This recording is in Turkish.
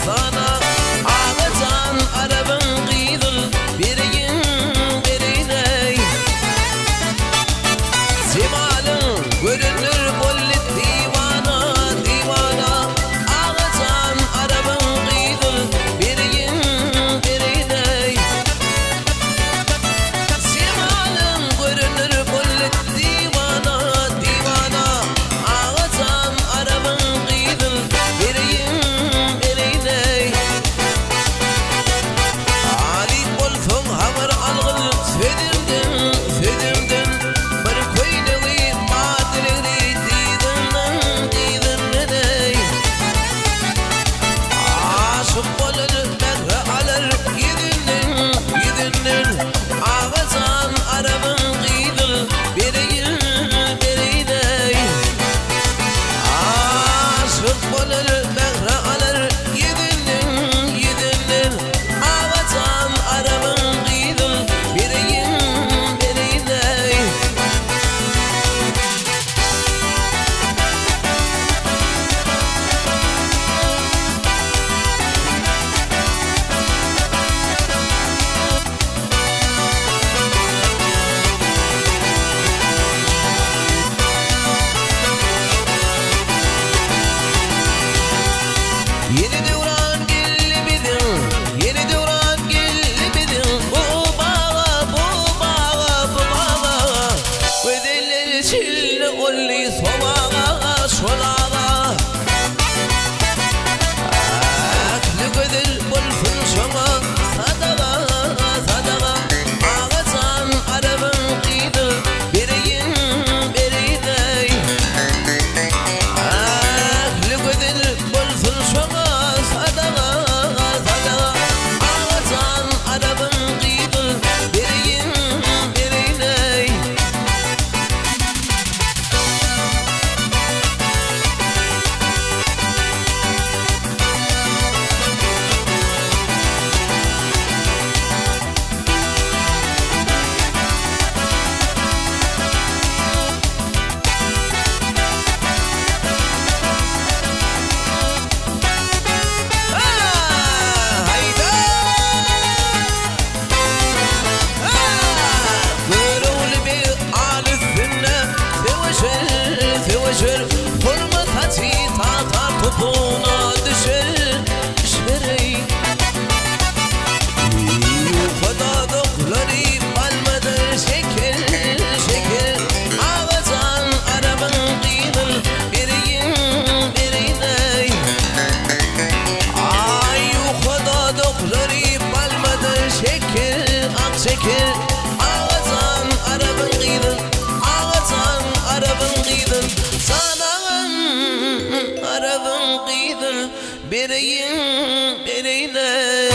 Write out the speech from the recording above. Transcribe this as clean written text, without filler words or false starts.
sana ağacan arabın gıydıl biriyin birine Simalın görünür bolli divana divana ağacan arabın gıydıl biriyin birine Simalın görünür bolli divana divana ağacan arabın gıydıl biriyin birine Ali bolsun hamur algıl södürdün södürdün bir koynuğu madrili didinnin didinnin aşık bolur merhe alır gidinnin gidinnin ağacan arabın gıydıl biriyin birine aşık bolur merhe alır gidinnin gidinnin ağacan arabın gıydıl biriyin birine Yeni devran gelli bidin, yeni devran gelli bidin Bu bağa, bu bağa, bu bağa Ödeller çilli olli sobağa, şolağa Aklı gödül bulsun şoma, sadağa, sadağa Ağacan arabın gıydıl, biriyin birine Aklı gödül bulsun şoma, sadağa, sadağa Ağacan arabın gıydıl, biriyin birine Hayda! Görüldü bir alisinde sevişir Hurmat hacı tatar topuna düşer İşverey Yuhadadıkları balmadır şeker şeker Ağacan arabın gıydıl biriyin birine Ay yuhadadıkları balmadır şeker ak şeker Ağacan arabın gıydıl ağacan arabın gıydıl Sanağın arabın gıydıl biriyin birine